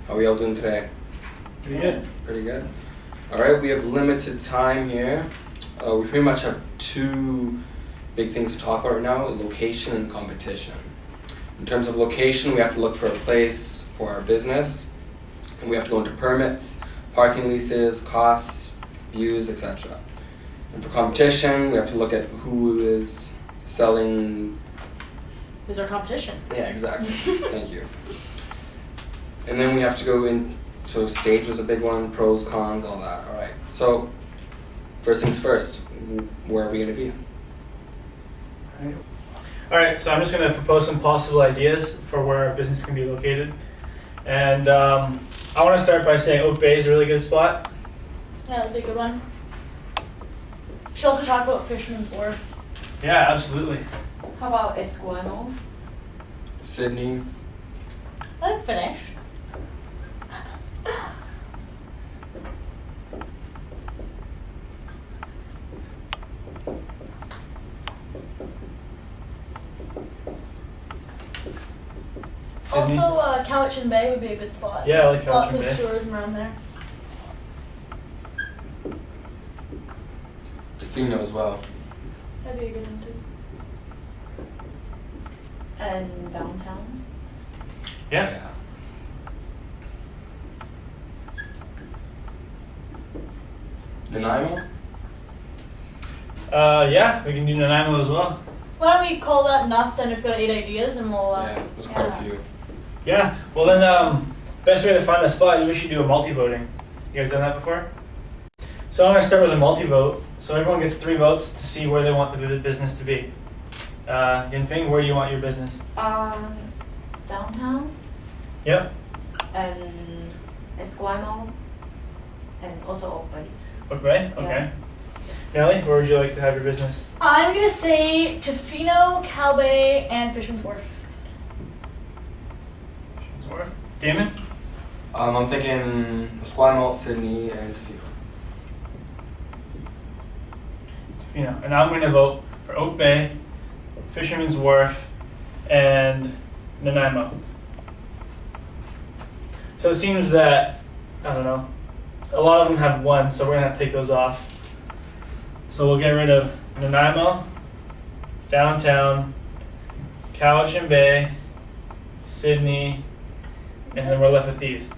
How are we all doing today? Pretty good. Pretty good. Alright, we have limited time here. We pretty much have two big things to talk about right now, location and competition. In terms of location, we have to look for a place for our business, and we have to go into permits, parking leases, costs, views, etc. And for competition, we have to look at who is selling. Who's our competition? Yeah, exactly. Thank you. And then we have to go in, so stage was a big one, pros, cons, all that. All right. So first things first, where are we going to be? All right, so I'm just going to propose some possible ideas for where our business can be located. And I want to start by saying Oak Bay is a really good spot. Yeah, that'd be a good one. We should also talk about Fisherman's Wharf. Yeah, absolutely. How about Esquimalt? Sydney. Let it finish. Sydney. Also, Cowichan Bay would be a good spot. Yeah, I like Lots Cowichan of Bay. tourism around there. Tofino as well. That'd be a good one too. And downtown? Yeah. Nanaimo? Yeah, we can do Nanaimo as well. Why don't we call that enough? Then we've got 8 ideas, and we'll. Yeah, there's quite a few. Yeah, well then, best way to find a spot is we should do a multi-voting. You guys done that before? So I'm going to start with a multi-vote. So everyone gets 3 votes to see where they want the business to be. Yinping, where do you want your business? Downtown Yep. and Esquimalt and also Oak Bay. Oak Bay? Okay. Yeah. Nelly, where would you like to have your business? I'm gonna say Tofino, Cow Bay, and Fisherman's Wharf. Wharf. Damon? I'm thinking Esquimalt, Sydney, and Tofino. And I'm going to vote for Oak Bay, Fisherman's Wharf, and Nanaimo. So it seems that, I don't know, a lot of them have 1, so we're going to have to take those off. So we'll get rid of Nanaimo, downtown, Cowichan Bay, Sydney, and then we're left with these.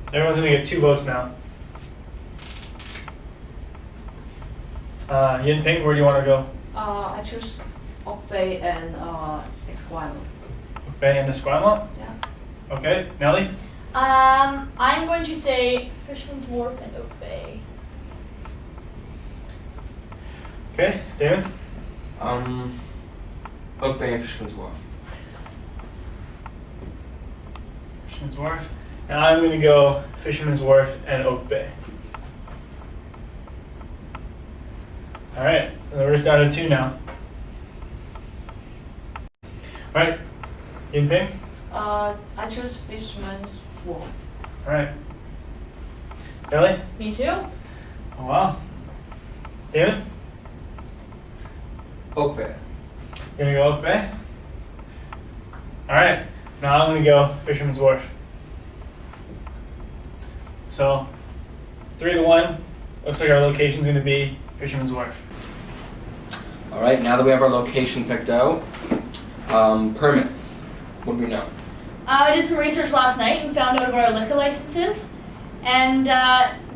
Everyone's going to get 2 votes now. Yinping, where do you want to go? I choose Oak Bay and Esquimalt. Oak Bay and Esquimalt? Yeah. Okay, Nelly? I'm going to say Fisherman's Wharf and Oak Bay. Okay, David? Oak Bay and Fisherman's Wharf. Fisherman's Wharf. And I'm going to go Fisherman's Wharf and Oak Bay. Alright, and we're just down to 2 now. Alright, Yinping? I choose Fisherman's Wharf. Alright. Nelly? Me too. Oh wow. David? Oak Bay. You're going to go Oak Bay? Alright, now I'm going to go Fisherman's Wharf. So, it's 3-1. Looks like our location's going to be Fisherman's Wharf. All right, now that we have our location picked out, permits. What do we know? I did some research last night and found out about our liquor licenses. And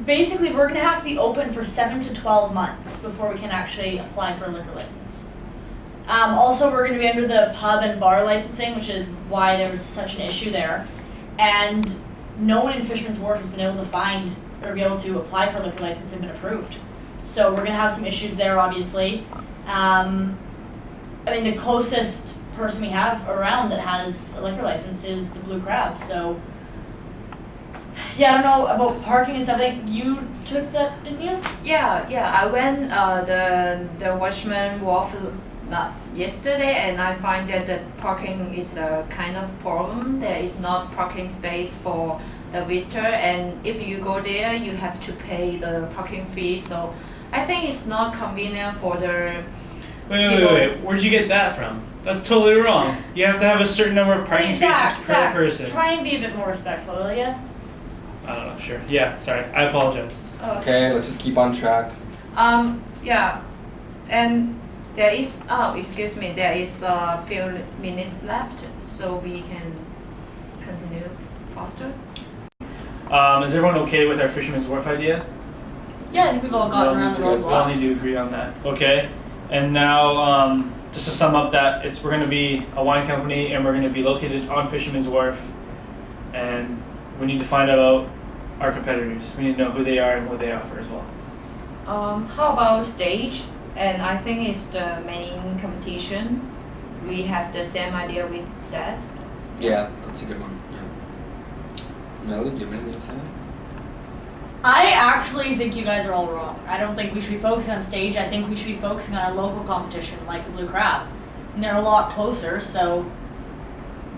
basically, we're going to have to be open for 7 to 12 months before we can actually apply for a liquor license. Also, we're going to be under the pub and bar licensing, which is why there was such an issue there. And no one in Fisherman's Wharf has been able to find or be able to apply for a liquor license and been approved. So we're going to have some issues there, obviously. I mean, the closest person we have around that has a liquor license is the Blue Crab. So, yeah, I don't know about parking and stuff. I think you took that, didn't you? Yeah. I went the Watchman Wharf not yesterday, and I find that the parking is a kind of problem. There is not parking space for the visitor, and if you go there, you have to pay the parking fee. So I think it's not convenient for the Wait. Where'd you get that from? That's totally wrong. You have to have a certain number of parking spaces per person. Try and be a bit more respectful, will ya? I don't know, sure. Yeah, sorry. I apologize. Oh, Okay, let's just keep on track. Yeah, and there is, excuse me, there is a few minutes left, so we can continue faster. Is everyone okay with our Fisherman's Wharf idea? Yeah, I think we've all gotten around the We all roadblocks. need to agree on that. Okay, and now just to sum up that, we're going to be a wine company and we're going to be located on Fisherman's Wharf, and we need to find out our competitors. We need to know who they are and what they offer as well. How about stage? And I think it's the main competition. We have the same idea with that. Yeah, that's a good one. Yeah. Melody, do you have anything to say? I actually think you guys are all wrong. I don't think we should be focusing on stage. I think we should be focusing on a local competition like the Blue Crab. And they're a lot closer, so...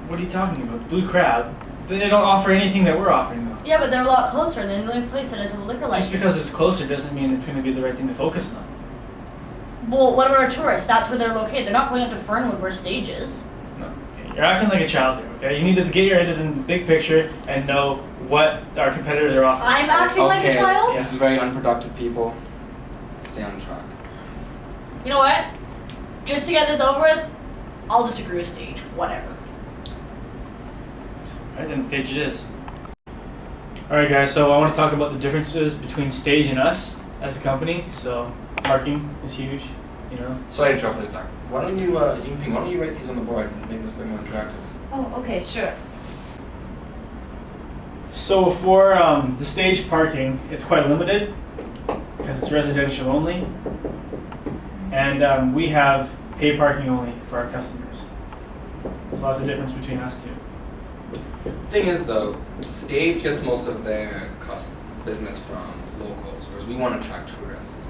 What are you talking about? Blue Crab? They don't offer anything that we're offering though. Yeah, but they're a lot closer, and they're the only place that has a liquor license. Just because it's closer doesn't mean it's going to be the right thing to focus on. Well, what about our tourists? That's where they're located. They're not going up to Fernwood where stage is. No. Okay. You're acting like a child here, okay? You need to get your head in the big picture and know what our competitors are offering. I'm acting like a child? This is very unproductive, people. Stay on track. You know what? Just to get this over with, I'll just agree with stage. Whatever. Alright, then stage it is. Alright guys, so I want to talk about the differences between stage and us as a company. So parking is huge, you know. Sorry to interrupt for a sec. Why don't you, Yingping, why don't you write these on the board and make this a bit more interactive? Oh, okay, sure. So for the stage parking, it's quite limited because it's residential only, and we have pay parking only for our customers. So that's the difference between us two. The thing is, though, Stage gets most of their business from locals, whereas we want to attract tourists.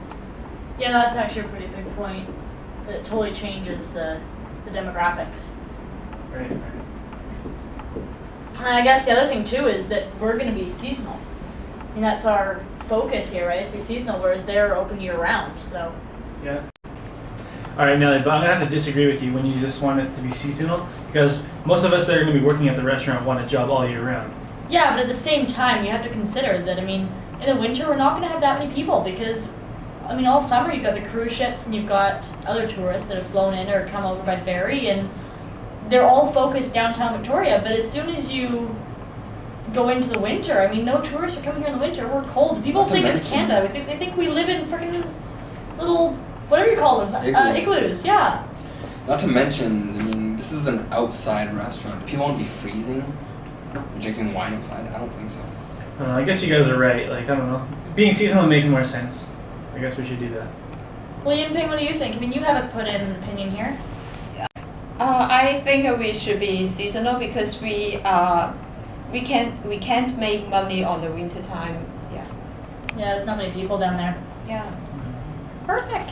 Yeah, that's actually a pretty big point. It totally changes the demographics. Right. And I guess the other thing too is that we're going to be seasonal. I mean, that's our focus here, right? Is to be seasonal, whereas they're open year round. So. Yeah. All right, Nelly, but I'm gonna have to disagree with you when you just want it to be seasonal, because most of us that are gonna be working at the restaurant want a job all year round. Yeah, but at the same time, you have to consider that. I mean, in the winter, we're not going to have that many people because, I mean, all summer you've got the cruise ships and you've got other tourists that have flown in or come over by ferry, and they're all focused downtown Victoria. But as soon as you go into the winter, I mean, no tourists are coming here in the winter. We're cold. People think it's Canada. They think we live in freaking little, whatever you call them, igloos. Yeah. Not to mention, I mean, this is an outside restaurant. People won't be freezing, drinking wine outside. I don't think so. I guess you guys are right. Like, I don't know. Being seasonal makes more sense. I guess we should do that. Well, Yinping, what do you think? I mean, you haven't put in an opinion here. I think we should be seasonal because we can't make money on the winter time. Yeah. Yeah, there's not many people down there. Yeah. Perfect.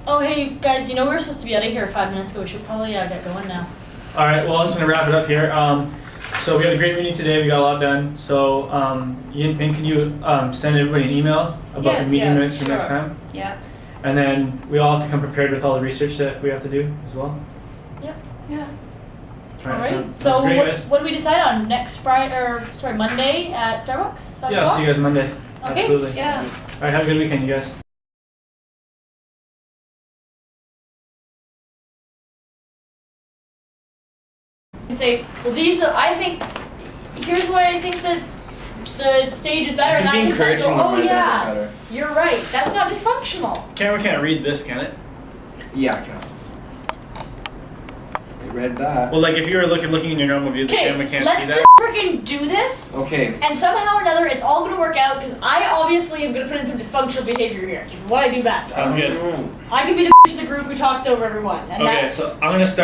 Oh, hey, guys, you know we were supposed to be out of here 5 minutes ago. We should probably get going now. All right, well, I'm just going to wrap it up here. So we had a great meeting today. We got a lot done. So, Yinping, can you send everybody an email about the meeting minutes for next time? Yeah. And then we all have to come prepared with all the research that we have to do as well. Yep. Yeah. All All right, right. sounds So great, guys. what do we decide on next Friday, or sorry, Monday at Starbucks? 5 Yeah, o'clock? see you guys Monday. Okay. Absolutely. Yeah. All right, have a good weekend, you guys. And say, well, I think, here's why I think that the stage is better. I And think I can say, encouraging them oh might be yeah, better. you're right. That's not dysfunctional. Camera can't read this, can it? Yeah, I can. They read that. Well, like if you were looking in your normal view, the Okay, camera can't let's see just that. freaking do this. Okay. And somehow or another, it's all going to work out because I obviously am going to put in some dysfunctional behavior here, which is what I do best. Sounds good. I can be the of the group who talks over everyone, and Okay, that's. so I'm gonna start.